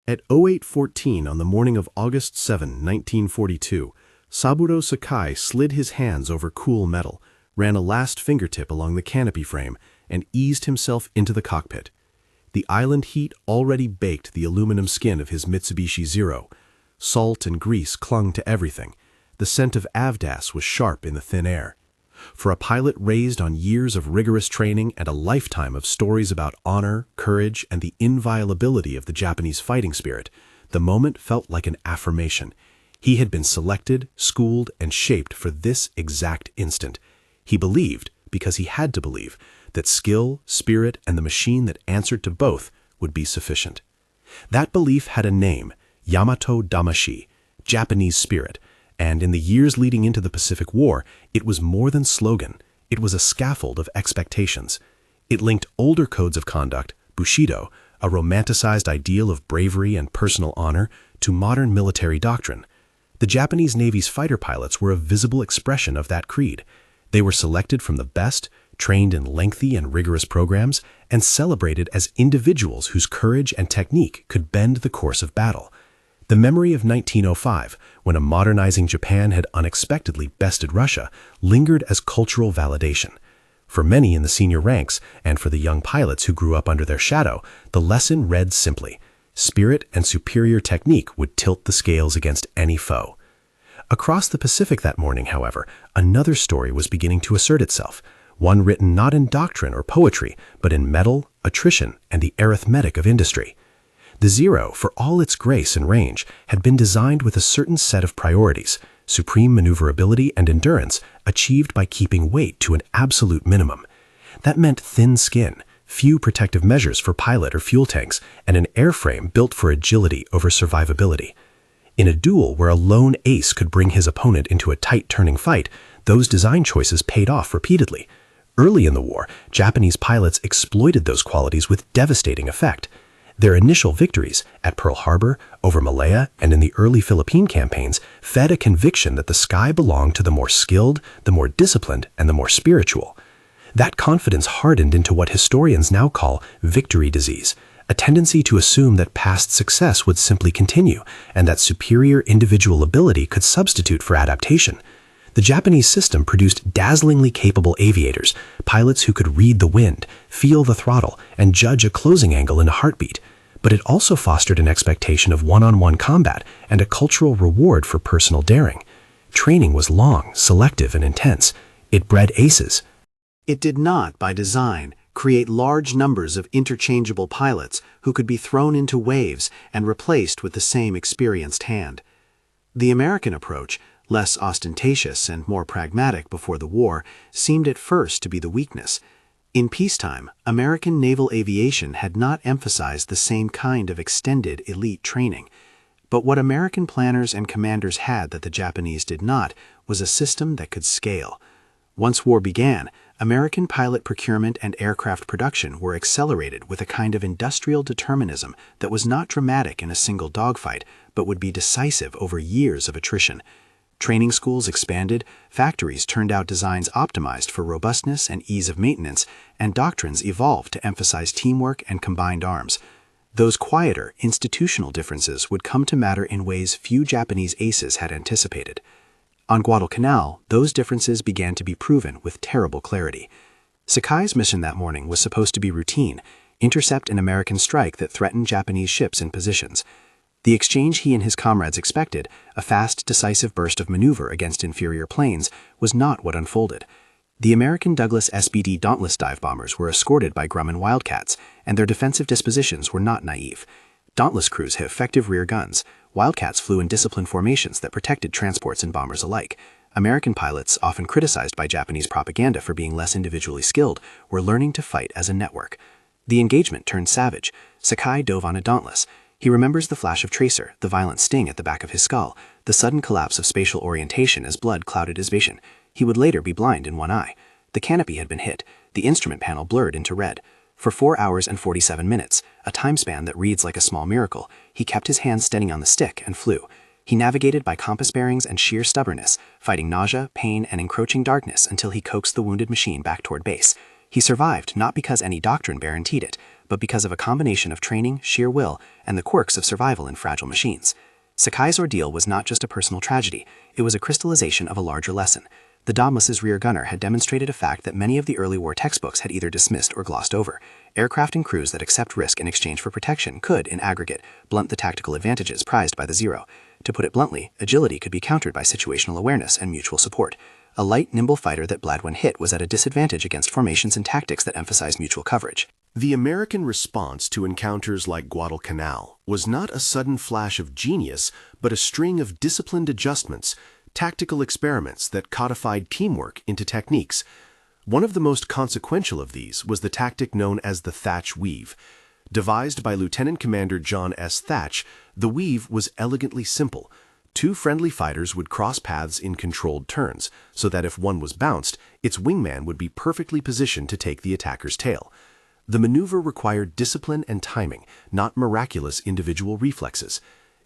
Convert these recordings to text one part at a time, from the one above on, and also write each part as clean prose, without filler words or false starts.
At 08:14 on the morning of August 7, 1942, Saburo Sakai slid his hands over cool metal, ran a last fingertip along the canopy frame, and eased himself into the cockpit. The island heat already baked the aluminum skin of his Mitsubishi Zero. Salt and grease clung to everything. The scent of avgas was sharp in the thin air. For a pilot raised on years of rigorous training and a lifetime of stories about honor, courage, and the inviolability of the Japanese fighting spirit, the moment felt like an affirmation. He had been selected, schooled, and shaped for this exact instant. He believed, because he had to believe, that skill, spirit, and the machine that answered to both would be sufficient. That belief had a name, Yamato Damashii, Japanese spirit, and in the years leading into the Pacific War, it was more than slogan. It was a scaffold of expectations. It linked older codes of conduct, Bushido, a romanticized ideal of bravery and personal honor, to modern military doctrine. The Japanese Navy's fighter pilots were a visible expression of that creed. They were selected from the best, trained in lengthy and rigorous programs, and celebrated as individuals whose courage and technique could bend the course of battle. The memory of 1905, when a modernizing Japan had unexpectedly bested Russia, lingered as cultural validation. For many in the senior ranks, and for the young pilots who grew up under their shadow, the lesson read simply: spirit and superior technique would tilt the scales against any foe. Across the Pacific that morning, however, another story was beginning to assert itself, one written not in doctrine or poetry, but in metal, attrition, and the arithmetic of industry. The Zero, for all its grace and range, had been designed with a certain set of priorities: supreme maneuverability and endurance, achieved by keeping weight to an absolute minimum. That meant thin skin, few protective measures for pilot or fuel tanks, and an airframe built for agility over survivability. In a duel where a lone ace could bring his opponent into a tight-turning fight, those design choices paid off repeatedly. Early in the war, Japanese pilots exploited those qualities with devastating effect. Their initial victories, at Pearl Harbor, over Malaya, and in the early Philippine campaigns, fed a conviction that the sky belonged to the more skilled, the more disciplined, and the more spiritual. That confidence hardened into what historians now call victory disease, a tendency to assume that past success would simply continue, and that superior individual ability could substitute for adaptation. The Japanese system produced dazzlingly capable aviators, pilots who could read the wind, feel the throttle, and judge a closing angle in a heartbeat. But it also fostered an expectation of one-on-one combat and a cultural reward for personal daring. Training was long, selective, and intense. It bred aces. It did not, by design, create large numbers of interchangeable pilots who could be thrown into waves and replaced with the same experienced hand. The American approach, less ostentatious and more pragmatic before the war, seemed at first to be the weakness. In peacetime, American naval aviation had not emphasized the same kind of extended elite training. But what American planners and commanders had that the Japanese did not was a system that could scale. Once war began, American pilot procurement and aircraft production were accelerated with a kind of industrial determinism that was not dramatic in a single dogfight, but would be decisive over years of attrition. Training schools expanded, factories turned out designs optimized for robustness and ease of maintenance, and doctrines evolved to emphasize teamwork and combined arms. Those quieter, institutional differences would come to matter in ways few Japanese aces had anticipated. On Guadalcanal, those differences began to be proven with terrible clarity. Sakai's mission that morning was supposed to be routine: intercept an American strike that threatened Japanese ships in positions. The exchange he and his comrades expected, a fast, decisive burst of maneuver against inferior planes, was not what unfolded. The American Douglas SBD Dauntless dive bombers were escorted by Grumman Wildcats, and their defensive dispositions were not naive. Dauntless crews had effective rear guns. Wildcats flew in disciplined formations that protected transports and bombers alike. American pilots, often criticized by Japanese propaganda for being less individually skilled, were learning to fight as a network. The engagement turned savage. Sakai dove on a Dauntless. He remembers the flash of tracer, the violent sting at the back of his skull, the sudden collapse of spatial orientation as blood clouded his vision. He would later be blind in one eye. The canopy had been hit. The instrument panel blurred into red. For 4 hours and 47 minutes, a time span that reads like a small miracle, he kept his hands steady on the stick and flew. He navigated by compass bearings and sheer stubbornness, fighting nausea, pain, and encroaching darkness until he coaxed the wounded machine back toward base. He survived not because any doctrine guaranteed it, but because of a combination of training, sheer will, and the quirks of survival in fragile machines. Sakai's ordeal was not just a personal tragedy, it was a crystallization of a larger lesson. The Damashii rear gunner had demonstrated a fact that many of the early war textbooks had either dismissed or glossed over. Aircraft and crews that accept risk in exchange for protection could, in aggregate, blunt the tactical advantages prized by the Zero. To put it bluntly, agility could be countered by situational awareness and mutual support. A light, nimble fighter that bled when hit was at a disadvantage against formations and tactics that emphasized mutual coverage. The American response to encounters like Guadalcanal was not a sudden flash of genius, but a string of disciplined adjustments, tactical experiments that codified teamwork into techniques. One of the most consequential of these was the tactic known as the Thatch Weave. Devised by Lieutenant Commander John S. Thatch, the weave was elegantly simple. Two friendly fighters would cross paths in controlled turns, so that if one was bounced, its wingman would be perfectly positioned to take the attacker's tail. The maneuver required discipline and timing, not miraculous individual reflexes.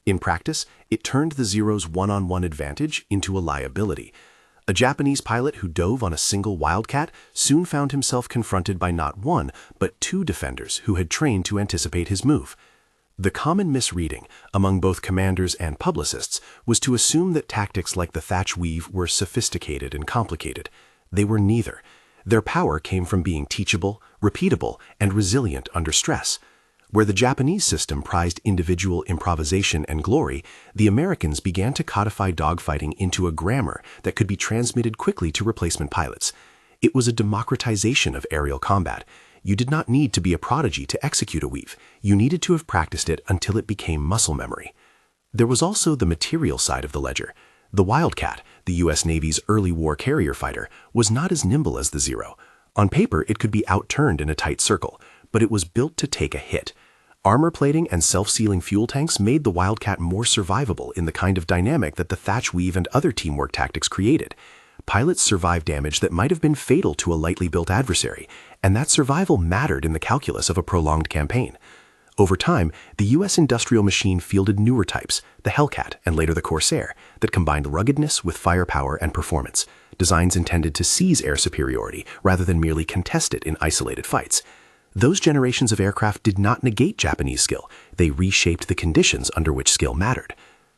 In practice, it turned the Zero's one-on-one advantage into a liability. A Japanese pilot who dove on a single Wildcat soon found himself confronted by not one, but two defenders who had trained to anticipate his move. The common misreading among both commanders and publicists was to assume that tactics like the Thatch Weave were sophisticated and complicated. They were neither. Their power came from being teachable, repeatable, and resilient under stress. Where the Japanese system prized individual improvisation and glory, the Americans began to codify dogfighting into a grammar that could be transmitted quickly to replacement pilots. It was a democratization of aerial combat. You did not need to be a prodigy to execute a weave. You needed to have practiced it until it became muscle memory. There was also the material side of the ledger. The Wildcat, the U.S. Navy's early war carrier fighter, was not as nimble as the Zero. On paper, it could be outturned in a tight circle, but it was built to take a hit. Armor plating and self-sealing fuel tanks made the Wildcat more survivable in the kind of dynamic that the Thatch Weave and other teamwork tactics created. Pilots survived damage that might have been fatal to a lightly built adversary, and that survival mattered in the calculus of a prolonged campaign. Over time, the U.S. industrial machine fielded newer types, the Hellcat and later the Corsair, that combined ruggedness with firepower and performance, designs intended to seize air superiority rather than merely contest it in isolated fights. Those generations of aircraft did not negate Japanese skill, they reshaped the conditions under which skill mattered.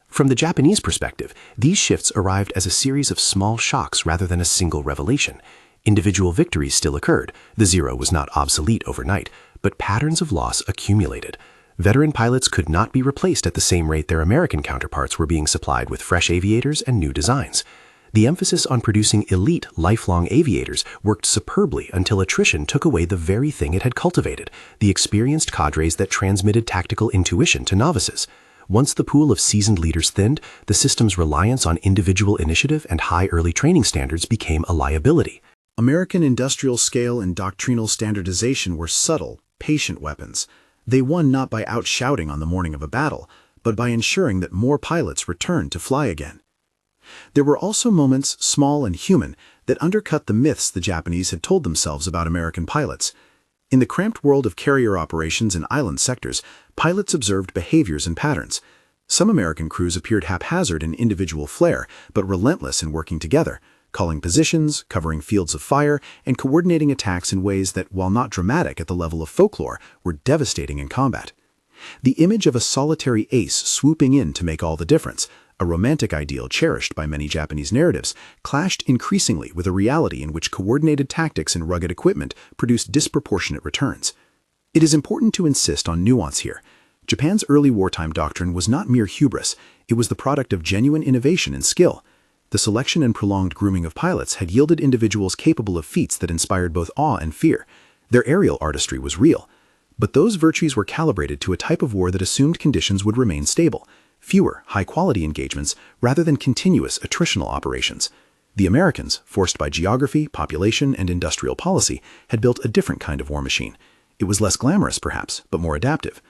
From the Japanese perspective, these shifts arrived as a series of small shocks rather than a single revelation. Individual victories still occurred, the Zero was not obsolete overnight, but patterns of loss accumulated. Veteran pilots could not be replaced at the same rate their American counterparts were being supplied with fresh aviators and new designs. The emphasis on producing elite, lifelong aviators worked superbly until attrition took away the very thing it had cultivated, the experienced cadres that transmitted tactical intuition to novices. Once the pool of seasoned leaders thinned, the system's reliance on individual initiative and high early training standards became a liability. American industrial scale and doctrinal standardization were subtle, patient weapons. They won not by outshouting on the morning of a battle, but by ensuring that more pilots returned to fly again. There were also moments, small and human, that undercut the myths the Japanese had told themselves about American pilots. In the cramped world of carrier operations in island sectors, pilots observed behaviors and patterns. Some American crews appeared haphazard in individual flair, but relentless in working together, calling positions, covering fields of fire, and coordinating attacks in ways that, while not dramatic at the level of folklore, were devastating in combat. The image of a solitary ace swooping in to make all the difference, a romantic ideal cherished by many Japanese narratives, clashed increasingly with a reality in which coordinated tactics and rugged equipment produced disproportionate returns. It is important to insist on nuance here. Japan's early wartime doctrine was not mere hubris, it was the product of genuine innovation and skill. The selection and prolonged grooming of pilots had yielded individuals capable of feats that inspired both awe and fear. Their aerial artistry was real. But those virtues were calibrated to a type of war that assumed conditions would remain stable, fewer, high-quality engagements rather than continuous attritional operations. The Americans, forced by geography, population, and industrial policy, had built a different kind of war machine. It was less glamorous, perhaps, but more adaptive.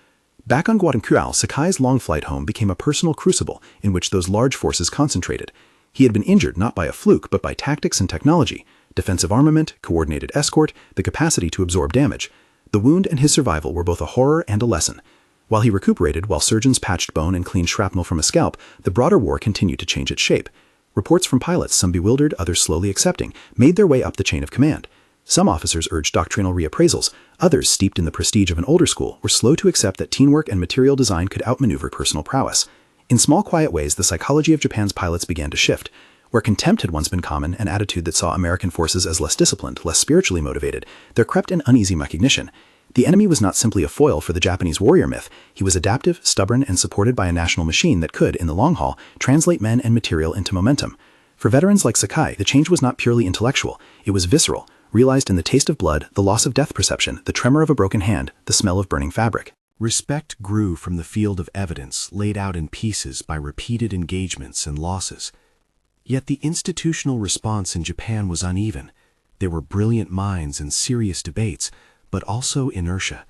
Back on Guadalcanal, Sakai's long flight home became a personal crucible in which those large forces concentrated. He had been injured not by a fluke, but by tactics and technology, defensive armament, coordinated escort, the capacity to absorb damage. The wound and his survival were both a horror and a lesson. While he recuperated, while surgeons patched bone and cleaned shrapnel from a scalp, the broader war continued to change its shape. Reports from pilots, some bewildered, others slowly accepting, made their way up the chain of command. Some officers urged doctrinal reappraisals. Others, steeped in the prestige of an older school, were slow to accept that teamwork and material design could outmaneuver personal prowess. In small, quiet ways, the psychology of Japan's pilots began to shift. Where contempt had once been common, an attitude that saw American forces as less disciplined, less spiritually motivated, there crept an uneasy recognition. The enemy was not simply a foil for the Japanese warrior myth. He was adaptive, stubborn, and supported by a national machine that could, in the long haul, translate men and material into momentum. For veterans like Sakai, the change was not purely intellectual. It was visceral, realized in the taste of blood, the loss of death perception, the tremor of a broken hand, the smell of burning fabric. Respect grew from the field of evidence laid out in pieces by repeated engagements and losses. Yet the institutional response in Japan was uneven. There were brilliant minds and serious debates, but also inertia.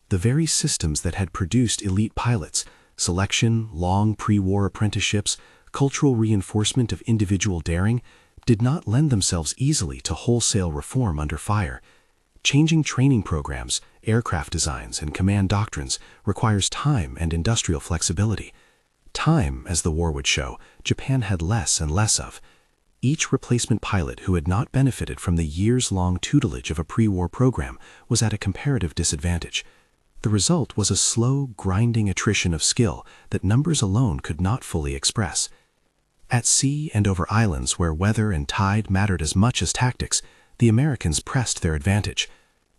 The very systems that had produced elite pilots, selection, long pre-war apprenticeships, cultural reinforcement of individual daring, did not lend themselves easily to wholesale reform under fire. Changing training programs, aircraft designs, and command doctrines requires time and industrial flexibility. Time, as the war would show, Japan had less and less of. Each replacement pilot who had not benefited from the years-long tutelage of a pre-war program was at a comparative disadvantage. The result was a slow, grinding attrition of skill that numbers alone could not fully express. At sea and over islands where weather and tide mattered as much as tactics, the Americans pressed their advantage.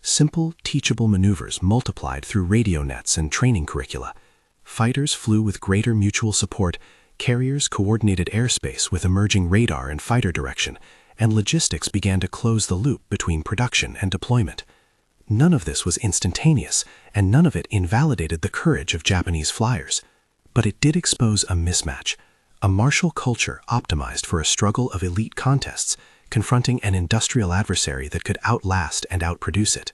Simple, teachable maneuvers multiplied through radio nets and training curricula. Fighters flew with greater mutual support, carriers coordinated airspace with emerging radar and fighter direction, and logistics began to close the loop between production and deployment. None of this was instantaneous, and none of it invalidated the courage of Japanese flyers. But it did expose a mismatch. A martial culture optimized for a struggle of elite contests, confronting an industrial adversary that could outlast and outproduce it.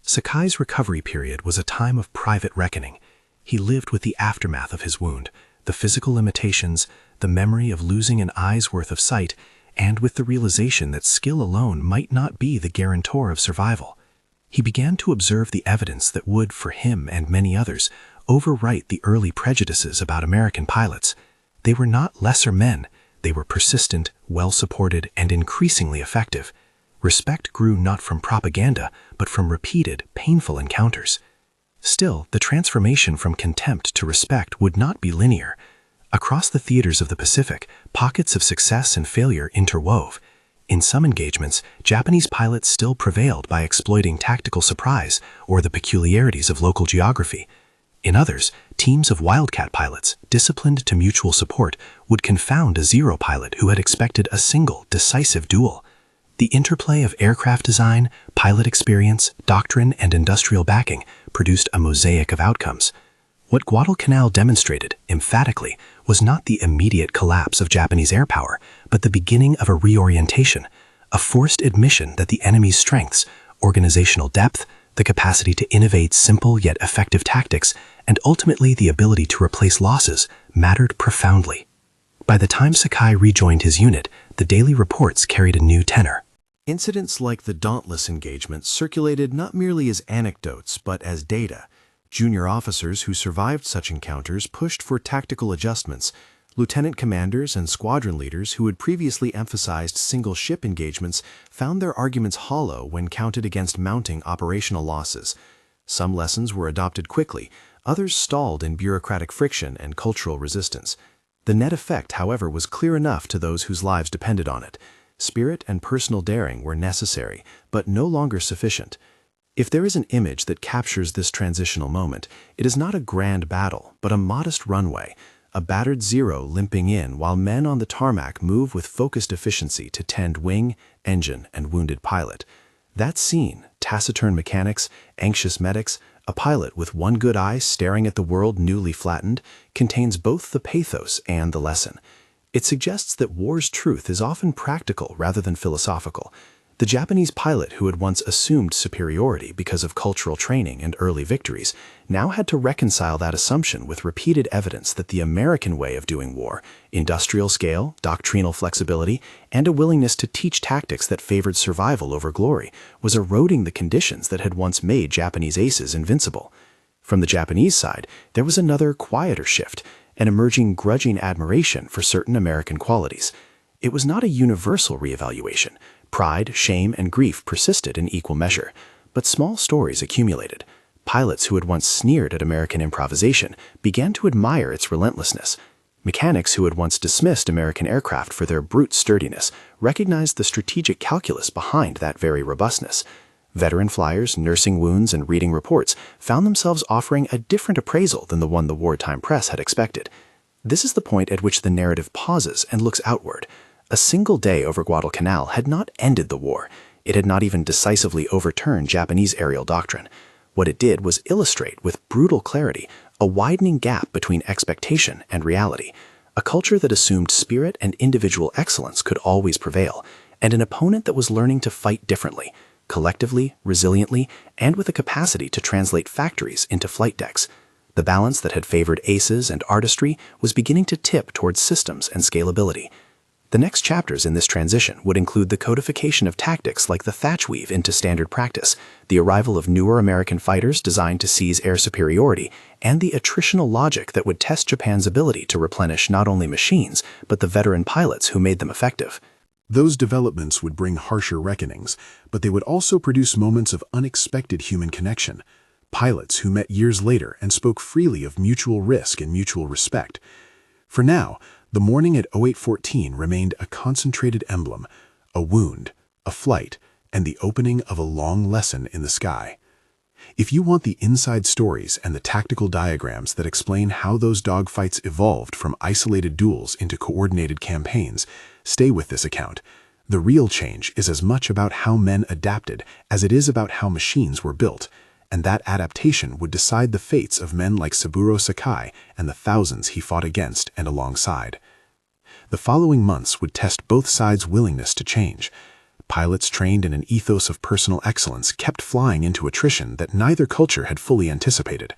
Sakai's recovery period was a time of private reckoning. He lived with the aftermath of his wound, the physical limitations, the memory of losing an eye's worth of sight, and with the realization that skill alone might not be the guarantor of survival. He began to observe the evidence that would, for him and many others, overwrite the early prejudices about American pilots. They were not lesser men. They were persistent, well-supported, and increasingly effective. Respect grew not from propaganda, but from repeated, painful encounters. Still, the transformation from contempt to respect would not be linear. Across the theaters of the Pacific, pockets of success and failure interwove. In some engagements, Japanese pilots still prevailed by exploiting tactical surprise or the peculiarities of local geography. In others, teams of wildcat pilots, disciplined to mutual support, would confound a Zero pilot who had expected a single, decisive duel. The interplay of aircraft design, pilot experience, doctrine, and industrial backing produced a mosaic of outcomes. What Guadalcanal demonstrated, emphatically, was not the immediate collapse of Japanese air power, but the beginning of a reorientation, a forced admission that the enemy's strengths, organizational depth, the capacity to innovate simple yet effective tactics, and ultimately the ability to replace losses, mattered profoundly. By the time Sakai rejoined his unit, the daily reports carried a new tenor. Incidents like the Dauntless engagement circulated not merely as anecdotes, but as data. Junior officers who survived such encounters pushed for tactical adjustments. Lieutenant commanders and squadron leaders who had previously emphasized single-ship engagements found their arguments hollow when counted against mounting operational losses. Some lessons were adopted quickly, others stalled in bureaucratic friction and cultural resistance. The net effect, however, was clear enough to those whose lives depended on it. Spirit and personal daring were necessary, but no longer sufficient. If there is an image that captures this transitional moment, it is not a grand battle, but a modest runway, a battered Zero limping in while men on the tarmac move with focused efficiency to tend wing, engine, and wounded pilot. That scene, taciturn mechanics, anxious medics, a pilot with one good eye staring at the world newly flattened, contains both the pathos and the lesson. It suggests that war's truth is often practical rather than philosophical. The Japanese pilot who had once assumed superiority because of cultural training and early victories now had to reconcile that assumption with repeated evidence that the American way of doing war, industrial scale, doctrinal flexibility, and a willingness to teach tactics that favored survival over glory, was eroding the conditions that had once made Japanese aces invincible. From the Japanese side, there was another, quieter shift, an emerging grudging admiration for certain American qualities. It was not a universal reevaluation. Pride, shame, and grief persisted in equal measure, but small stories accumulated. Pilots who had once sneered at American improvisation began to admire its relentlessness. Mechanics who had once dismissed American aircraft for their brute sturdiness recognized the strategic calculus behind that very robustness. Veteran flyers, nursing wounds, and reading reports found themselves offering a different appraisal than the one the wartime press had expected. This is the point at which the narrative pauses and looks outward. A single day over Guadalcanal had not ended the war. It had not even decisively overturned Japanese aerial doctrine. What it did was illustrate with brutal clarity a widening gap between expectation and reality, a culture that assumed spirit and individual excellence could always prevail, and an opponent that was learning to fight differently, collectively, resiliently, and with a capacity to translate factories into flight decks. The balance that had favored aces and artistry was beginning to tip towards systems and scalability. The next chapters in this transition would include the codification of tactics like the thatch weave into standard practice, the arrival of newer American fighters designed to seize air superiority, and the attritional logic that would test Japan's ability to replenish not only machines, but the veteran pilots who made them effective. Those developments would bring harsher reckonings, but they would also produce moments of unexpected human connection. Pilots who met years later and spoke freely of mutual risk and mutual respect. For now, the morning at 0814 remained a concentrated emblem, a wound, a flight, and the opening of a long lesson in the sky. If you want the inside stories and the tactical diagrams that explain how those dogfights evolved from isolated duels into coordinated campaigns, stay with this account. The real change is as much about how men adapted as it is about how machines were built, and that adaptation would decide the fates of men like Saburo Sakai and the thousands he fought against and alongside. The following months would test both sides' willingness to change. Pilots trained in an ethos of personal excellence kept flying into attrition that neither culture had fully anticipated.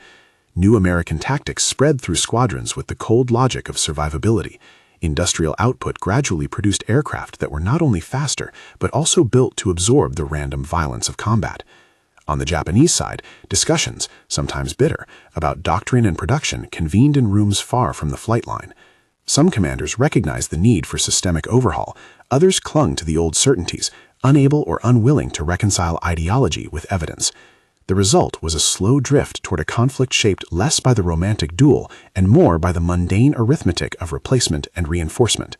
New American tactics spread through squadrons with the cold logic of survivability. Industrial output gradually produced aircraft that were not only faster, but also built to absorb the random violence of combat. On the Japanese side, discussions, sometimes bitter, about doctrine and production convened in rooms far from the flight line. Some commanders recognized the need for systemic overhaul, others clung to the old certainties, unable or unwilling to reconcile ideology with evidence. The result was a slow drift toward a conflict shaped less by the romantic duel and more by the mundane arithmetic of replacement and reinforcement.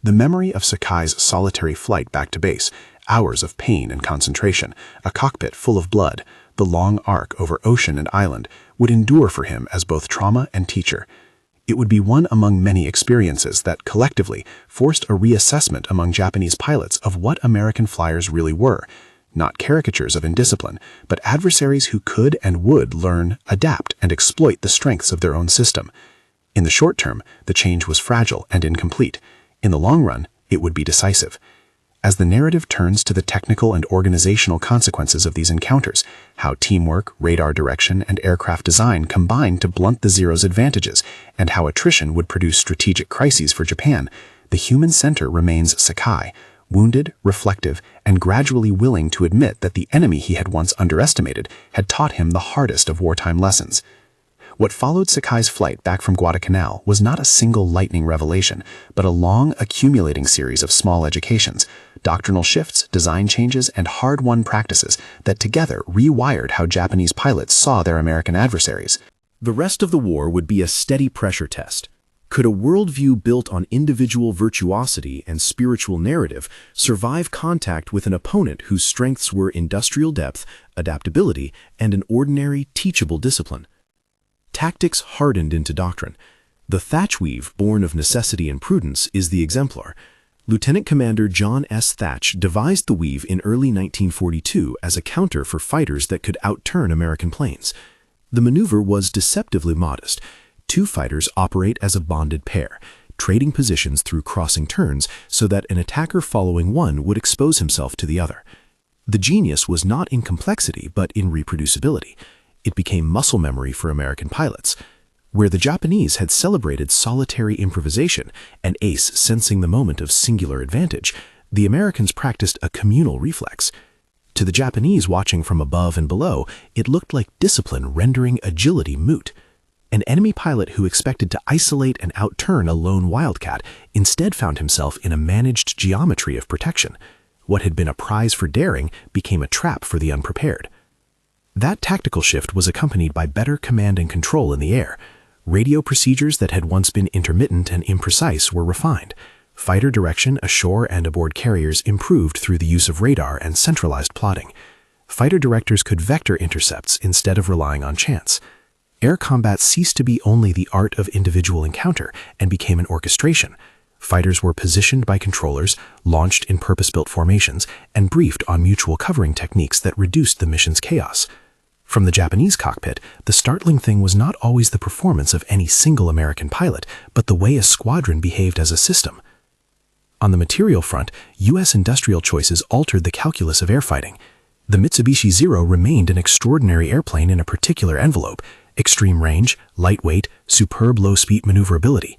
The memory of Sakai's solitary flight back to base, hours of pain and concentration, a cockpit full of blood, the long arc over ocean and island, would endure for him as both trauma and teacher. It would be one among many experiences that collectively forced a reassessment among Japanese pilots of what American flyers really were, not caricatures of indiscipline, but adversaries who could and would learn, adapt, and exploit the strengths of their own system. In the short term, the change was fragile and incomplete. In the long run, it would be decisive. As the narrative turns to the technical and organizational consequences of these encounters, how teamwork, radar direction, and aircraft design combined to blunt the Zero's advantages, and how attrition would produce strategic crises for Japan, the human center remains Sakai, wounded, reflective, and gradually willing to admit that the enemy he had once underestimated had taught him the hardest of wartime lessons. What followed Sakai's flight back from Guadalcanal was not a single lightning revelation, but a long, accumulating series of small educations, doctrinal shifts, design changes, and hard-won practices that together rewired how Japanese pilots saw their American adversaries. The rest of the war would be a steady pressure test. Could a worldview built on individual virtuosity and spiritual narrative survive contact with an opponent whose strengths were industrial depth, adaptability, and an ordinary, teachable discipline? Tactics hardened into doctrine. The thatch weave, born of necessity and prudence, is the exemplar. Lieutenant Commander John S. Thatch devised the weave in early 1942 as a counter for fighters that could outturn American planes. The maneuver was deceptively modest. Two fighters operate as a bonded pair, trading positions through crossing turns so that an attacker following one would expose himself to the other. The genius was not in complexity, but in reproducibility. It became muscle memory for American pilots. Where the Japanese had celebrated solitary improvisation, an ace sensing the moment of singular advantage, the Americans practiced a communal reflex. To the Japanese watching from above and below, it looked like discipline rendering agility moot. An enemy pilot who expected to isolate and outturn a lone wildcat instead found himself in a managed geometry of protection. What had been a prize for daring became a trap for the unprepared. That tactical shift was accompanied by better command and control in the air. Radio procedures that had once been intermittent and imprecise were refined. Fighter direction ashore and aboard carriers improved through the use of radar and centralized plotting. Fighter directors could vector intercepts instead of relying on chance. Air combat ceased to be only the art of individual encounter and became an orchestration. Fighters were positioned by controllers, launched in purpose-built formations, and briefed on mutual covering techniques that reduced the mission's chaos. From the Japanese cockpit, the startling thing was not always the performance of any single American pilot, but the way a squadron behaved as a system. On the material front, U.S. industrial choices altered the calculus of airfighting. The Mitsubishi Zero remained an extraordinary airplane in a particular envelope: extreme range, lightweight, superb low-speed maneuverability.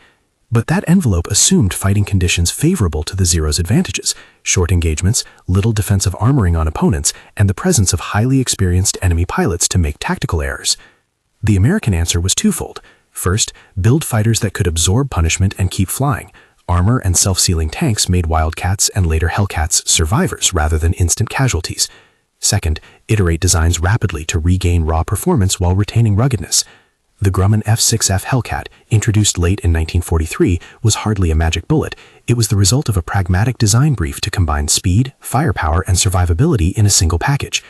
But that envelope assumed fighting conditions favorable to the Zero's advantages: short engagements, little defensive armoring on opponents, and the presence of highly experienced enemy pilots to make tactical errors. The American answer was twofold. First, build fighters that could absorb punishment and keep flying. Armor and self-sealing tanks made Wildcats and later Hellcats survivors rather than instant casualties. Second, iterate designs rapidly to regain raw performance while retaining ruggedness. The Grumman F-6F Hellcat, introduced late in 1943, was hardly a magic bullet. It was the result of a pragmatic design brief to combine speed, firepower, and survivability in a single package.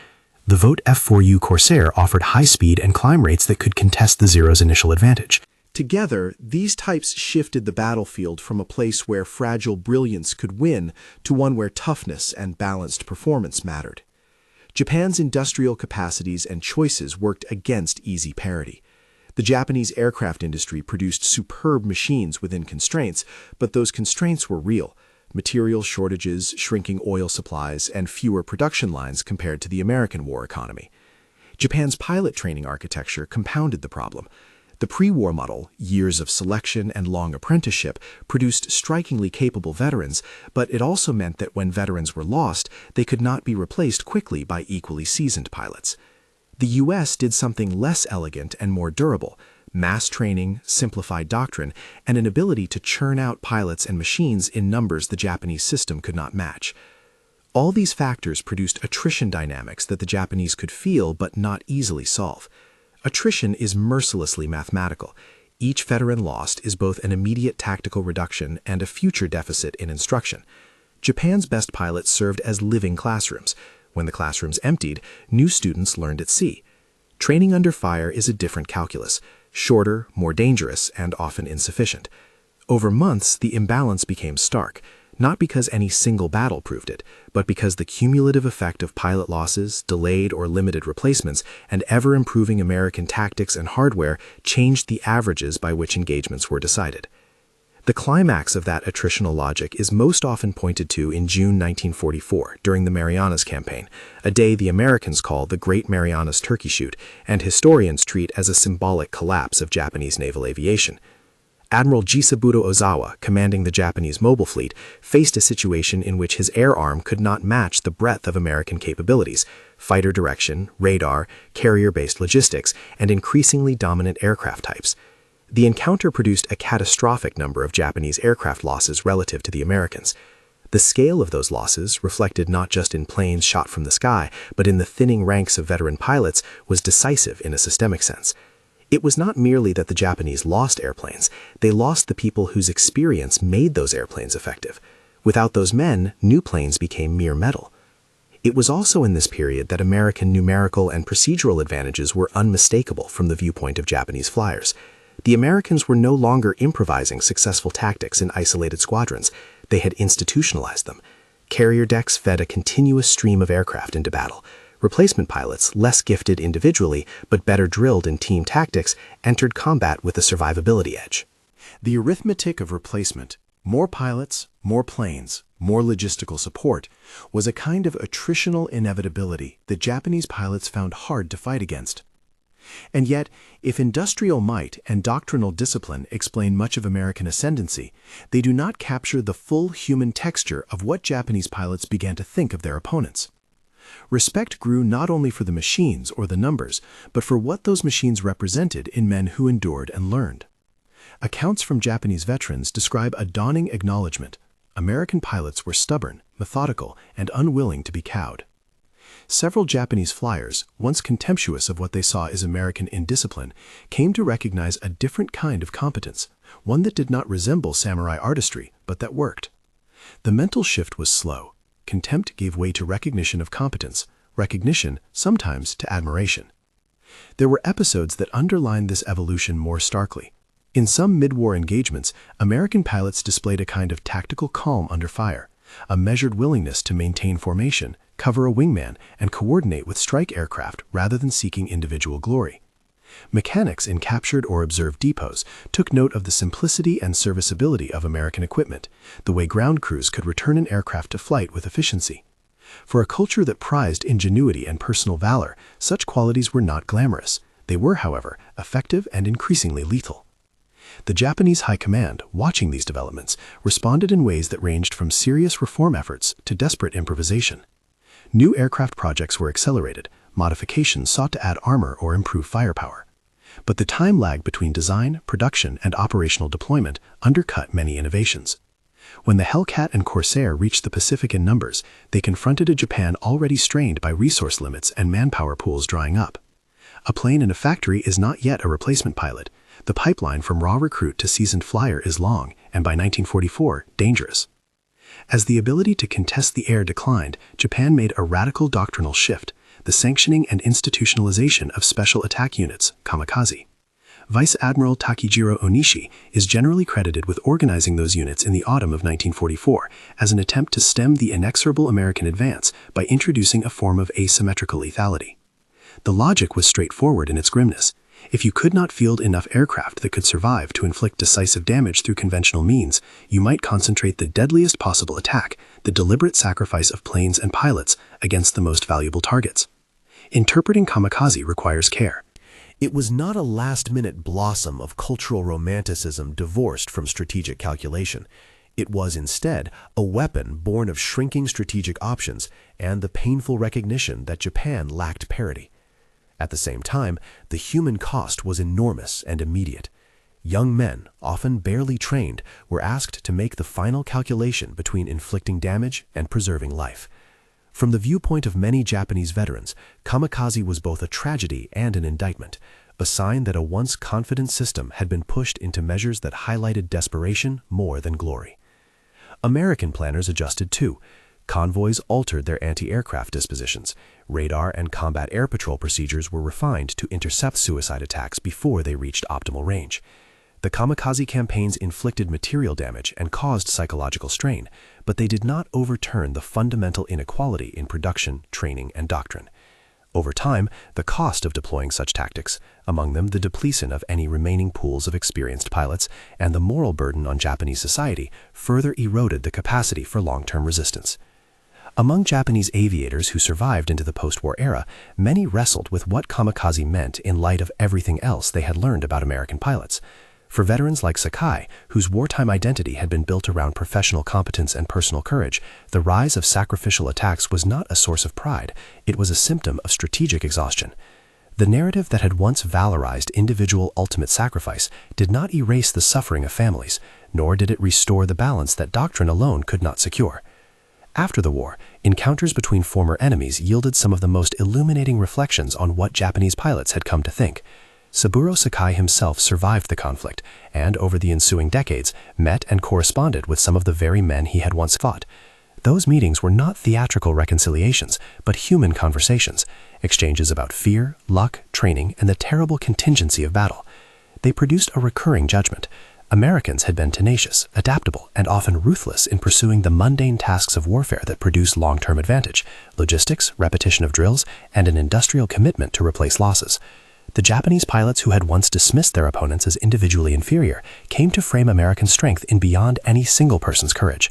The Vogt F-4U Corsair offered high speed and climb rates that could contest the Zero's initial advantage. Together, these types shifted the battlefield from a place where fragile brilliance could win to one where toughness and balanced performance mattered. Japan's industrial capacities and choices worked against easy parity. The Japanese aircraft industry produced superb machines within constraints, but those constraints were real: material shortages, shrinking oil supplies, and fewer production lines compared to the American war economy. Japan's pilot training architecture compounded the problem. The pre-war model, years of selection and long apprenticeship, produced strikingly capable veterans, but it also meant that when veterans were lost, they could not be replaced quickly by equally seasoned pilots. The U.S. did something less elegant and more durable: mass training, simplified doctrine, and an ability to churn out pilots and machines in numbers the Japanese system could not match. All these factors produced attrition dynamics that the Japanese could feel but not easily solve. Attrition is mercilessly mathematical. Each veteran lost is both an immediate tactical reduction and a future deficit in instruction. Japan's best pilots served as living classrooms. When the classrooms emptied, new students learned at sea. Training under fire is a different calculus: shorter, more dangerous, and often insufficient. Over months, the imbalance became stark, not because any single battle proved it, but because the cumulative effect of pilot losses, delayed or limited replacements, and ever-improving American tactics and hardware changed the averages by which engagements were decided. The climax of that attritional logic is most often pointed to in June 1944, during the Marianas Campaign, a day the Americans call the Great Marianas Turkey Shoot, and historians treat as a symbolic collapse of Japanese naval aviation. Admiral Jisaburo Ozawa, commanding the Japanese mobile fleet, faced a situation in which his air arm could not match the breadth of American capabilities: fighter direction, radar, carrier-based logistics, and increasingly dominant aircraft types. The encounter produced a catastrophic number of Japanese aircraft losses relative to the Americans. The scale of those losses, reflected not just in planes shot from the sky, but in the thinning ranks of veteran pilots, was decisive in a systemic sense. It was not merely that the Japanese lost airplanes, they lost the people whose experience made those airplanes effective. Without those men, new planes became mere metal. It was also in this period that American numerical and procedural advantages were unmistakable from the viewpoint of Japanese flyers. The Americans were no longer improvising successful tactics in isolated squadrons. They had institutionalized them. Carrier decks fed a continuous stream of aircraft into battle. Replacement pilots, less gifted individually but better drilled in team tactics, entered combat with a survivability edge. The arithmetic of replacement, more pilots, more planes, more logistical support, was a kind of attritional inevitability that Japanese pilots found hard to fight against. And yet, if industrial might and doctrinal discipline explain much of American ascendancy, they do not capture the full human texture of what Japanese pilots began to think of their opponents. Respect grew not only for the machines or the numbers, but for what those machines represented in men who endured and learned. Accounts from Japanese veterans describe a dawning acknowledgement: American pilots were stubborn, methodical, and unwilling to be cowed. Several Japanese flyers, once contemptuous of what they saw as American indiscipline, came to recognize a different kind of competence, one that did not resemble samurai artistry, but that worked. The mental shift was slow. Contempt gave way to recognition of competence, recognition sometimes to admiration. There were episodes that underlined this evolution more starkly. In some mid-war engagements, American pilots displayed a kind of tactical calm under fire, a measured willingness to maintain formation, cover a wingman, and coordinate with strike aircraft rather than seeking individual glory. Mechanics in captured or observed depots took note of the simplicity and serviceability of American equipment, the way ground crews could return an aircraft to flight with efficiency. For a culture that prized ingenuity and personal valor, such qualities were not glamorous. They were, however, effective and increasingly lethal. The Japanese High Command, watching these developments, responded in ways that ranged from serious reform efforts to desperate improvisation. New aircraft projects were accelerated, modifications sought to add armor or improve firepower. But the time lag between design, production, and operational deployment undercut many innovations. When the Hellcat and Corsair reached the Pacific in numbers, they confronted a Japan already strained by resource limits and manpower pools drying up. A plane in a factory is not yet a replacement pilot. The pipeline from raw recruit to seasoned flyer is long, and by 1944, dangerous. As the ability to contest the air declined, Japan made a radical doctrinal shift, the sanctioning and institutionalization of special attack units, kamikaze. Vice Admiral Takejiro Onishi is generally credited with organizing those units in the autumn of 1944 as an attempt to stem the inexorable American advance by introducing a form of asymmetrical lethality. The logic was straightforward in its grimness. If you could not field enough aircraft that could survive to inflict decisive damage through conventional means, you might concentrate the deadliest possible attack, the deliberate sacrifice of planes and pilots, against the most valuable targets. Interpreting kamikaze requires care. It was not a last-minute blossom of cultural romanticism divorced from strategic calculation. It was instead a weapon born of shrinking strategic options and the painful recognition that Japan lacked parity. At the same time, the human cost was enormous and immediate. Young men, often barely trained, were asked to make the final calculation between inflicting damage and preserving life. From the viewpoint of many Japanese veterans, kamikaze was both a tragedy and an indictment, a sign that a once confident system had been pushed into measures that highlighted desperation more than glory. American planners adjusted too. Convoys altered their anti-aircraft dispositions. Radar and combat air patrol procedures were refined to intercept suicide attacks before they reached optimal range. The kamikaze campaigns inflicted material damage and caused psychological strain, but they did not overturn the fundamental inequality in production, training, and doctrine. Over time, the cost of deploying such tactics, among them the depletion of any remaining pools of experienced pilots and the moral burden on Japanese society, further eroded the capacity for long-term resistance. Among Japanese aviators who survived into the post-war era, many wrestled with what kamikaze meant in light of everything else they had learned about American pilots. For veterans like Sakai, whose wartime identity had been built around professional competence and personal courage, the rise of sacrificial attacks was not a source of pride, it was a symptom of strategic exhaustion. The narrative that had once valorized individual ultimate sacrifice did not erase the suffering of families, nor did it restore the balance that doctrine alone could not secure. After the war, encounters between former enemies yielded some of the most illuminating reflections on what Japanese pilots had come to think. Saburo Sakai himself survived the conflict and, over the ensuing decades, met and corresponded with some of the very men he had once fought. Those meetings were not theatrical reconciliations, but human conversations, exchanges about fear, luck, training, and the terrible contingency of battle. They produced a recurring judgment. Americans had been tenacious, adaptable, and often ruthless in pursuing the mundane tasks of warfare that produce long-term advantage, logistics, repetition of drills, and an industrial commitment to replace losses. The Japanese pilots who had once dismissed their opponents as individually inferior came to frame American strength in beyond any single person's courage.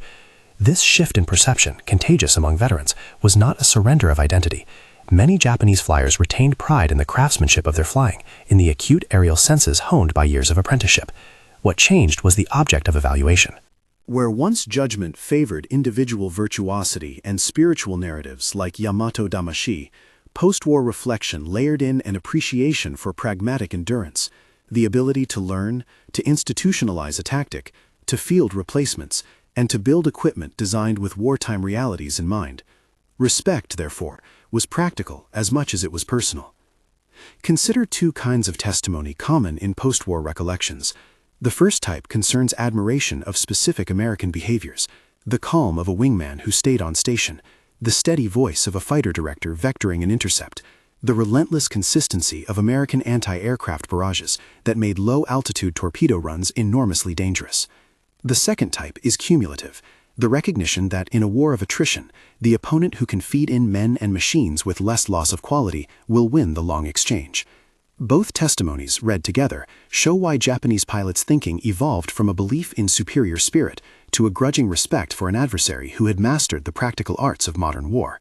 This shift in perception, contagious among veterans, was not a surrender of identity. Many Japanese flyers retained pride in the craftsmanship of their flying, in the acute aerial senses honed by years of apprenticeship. What changed was the object of evaluation. Where once judgment favored individual virtuosity and spiritual narratives like Yamato Damashii, post-war reflection layered in an appreciation for pragmatic endurance, the ability to learn, to institutionalize a tactic, to field replacements, and to build equipment designed with wartime realities in mind. Respect, therefore, was practical as much as it was personal. Consider two kinds of testimony common in post-war recollections. The first type concerns admiration of specific American behaviors, the calm of a wingman who stayed on station, the steady voice of a fighter director vectoring an intercept, the relentless consistency of American anti-aircraft barrages that made low-altitude torpedo runs enormously dangerous. The second type is cumulative, the recognition that in a war of attrition, the opponent who can feed in men and machines with less loss of quality will win the long exchange. Both testimonies, read together, show why Japanese pilots' thinking evolved from a belief in superior spirit to a grudging respect for an adversary who had mastered the practical arts of modern war.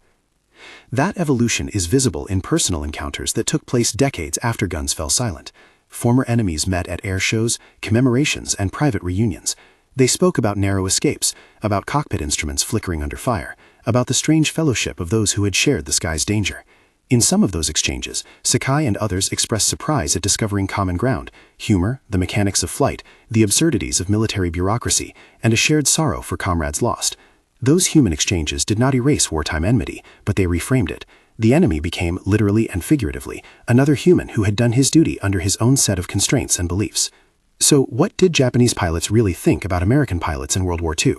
That evolution is visible in personal encounters that took place decades after guns fell silent. Former enemies met at air shows, commemorations, and private reunions. They spoke about narrow escapes, about cockpit instruments flickering under fire, about the strange fellowship of those who had shared the sky's danger. In some of those exchanges, Sakai and others expressed surprise at discovering common ground, humor, the mechanics of flight, the absurdities of military bureaucracy, and a shared sorrow for comrades lost. Those human exchanges did not erase wartime enmity, but they reframed it. The enemy became, literally and figuratively, another human who had done his duty under his own set of constraints and beliefs. So, what did Japanese pilots really think about American pilots in World War II?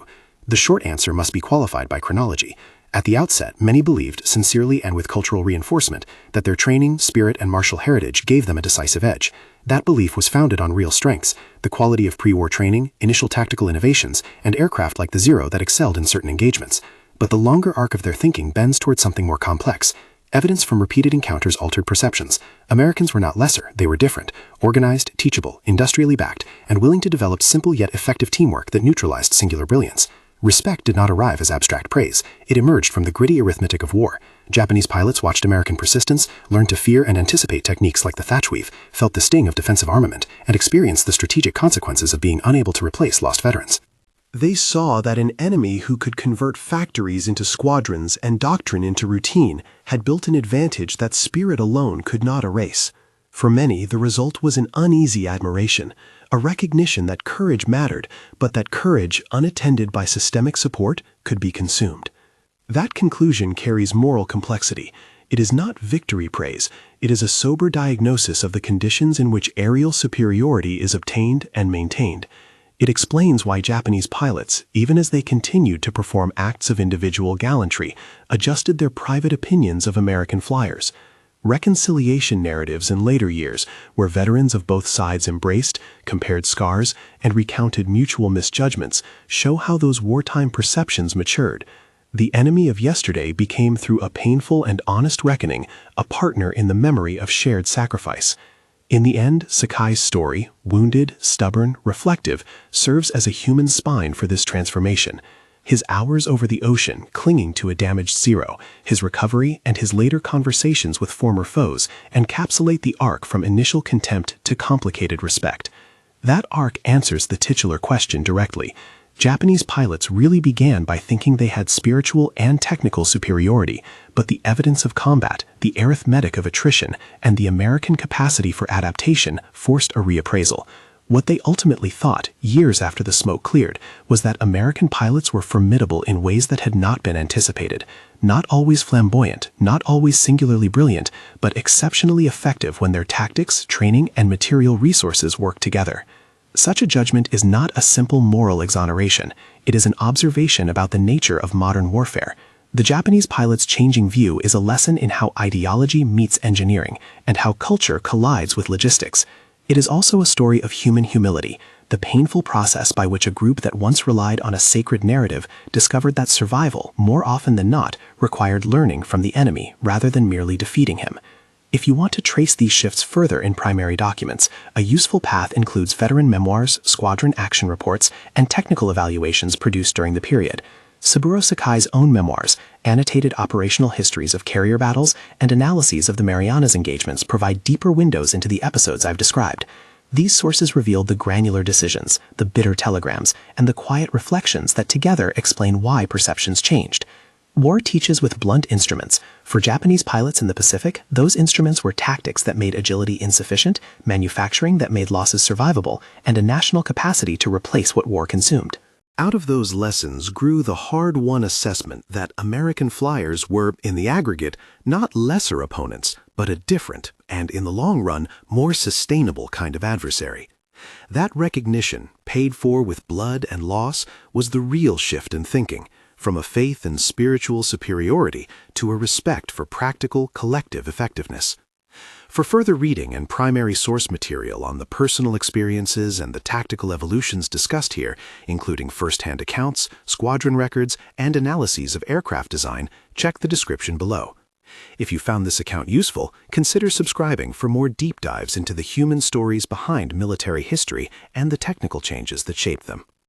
The short answer must be qualified by chronology. At the outset, many believed, sincerely and with cultural reinforcement, that their training, spirit, and martial heritage gave them a decisive edge. That belief was founded on real strengths, the quality of pre-war training, initial tactical innovations, and aircraft like the Zero that excelled in certain engagements. But the longer arc of their thinking bends toward something more complex. Evidence from repeated encounters altered perceptions. Americans were not lesser, they were different, organized, teachable, industrially backed, and willing to develop simple yet effective teamwork that neutralized singular brilliance. Respect did not arrive as abstract praise. It emerged from the gritty arithmetic of war. Japanese pilots watched American persistence, learned to fear and anticipate techniques like the thatch weave, felt the sting of defensive armament, and experienced the strategic consequences of being unable to replace lost veterans. They saw that an enemy who could convert factories into squadrons and doctrine into routine had built an advantage that spirit alone could not erase. For many, the result was an uneasy admiration, a recognition that courage mattered, but that courage, unattended by systemic support, could be consumed. That conclusion carries moral complexity. It is not victory praise, it is a sober diagnosis of the conditions in which aerial superiority is obtained and maintained. It explains why Japanese pilots, even as they continued to perform acts of individual gallantry, adjusted their private opinions of American flyers. Reconciliation narratives in later years, where veterans of both sides embraced, compared scars, and recounted mutual misjudgments, show how those wartime perceptions matured. The enemy of yesterday became, through a painful and honest reckoning, a partner in the memory of shared sacrifice. In the end, Sakai's story, wounded, stubborn, reflective, serves as a human spine for this transformation. His hours over the ocean, clinging to a damaged Zero, his recovery, and his later conversations with former foes encapsulate the arc from initial contempt to complicated respect. That arc answers the titular question directly. Japanese pilots really began by thinking they had spiritual and technical superiority, but the evidence of combat, the arithmetic of attrition, and the American capacity for adaptation forced a reappraisal. What they ultimately thought, years after the smoke cleared, was that American pilots were formidable in ways that had not been anticipated. Not always flamboyant, not always singularly brilliant, but exceptionally effective when their tactics, training, and material resources worked together. Such a judgment is not a simple moral exoneration. It is an observation about the nature of modern warfare. The Japanese pilot's changing view is a lesson in how ideology meets engineering, and how culture collides with logistics. It is also a story of human humility, the painful process by which a group that once relied on a sacred narrative discovered that survival, more often than not, required learning from the enemy rather than merely defeating him. If you want to trace these shifts further in primary documents, a useful path includes veteran memoirs, squadron action reports, and technical evaluations produced during the period. Saburo Sakai's own memoirs, annotated operational histories of carrier battles, and analyses of the Marianas engagements provide deeper windows into the episodes I've described. These sources reveal the granular decisions, the bitter telegrams, and the quiet reflections that together explain why perceptions changed. War teaches with blunt instruments. For Japanese pilots in the Pacific, those instruments were tactics that made agility insufficient, manufacturing that made losses survivable, and a national capacity to replace what war consumed. Out of those lessons grew the hard-won assessment that American flyers were, in the aggregate, not lesser opponents, but a different, and in the long run, more sustainable kind of adversary. That recognition, paid for with blood and loss, was the real shift in thinking, from a faith in spiritual superiority to a respect for practical, collective effectiveness. For further reading and primary source material on the personal experiences and the tactical evolutions discussed here, including first-hand accounts, squadron records, and analyses of aircraft design, check the description below. If you found this account useful, consider subscribing for more deep dives into the human stories behind military history and the technical changes that shaped them.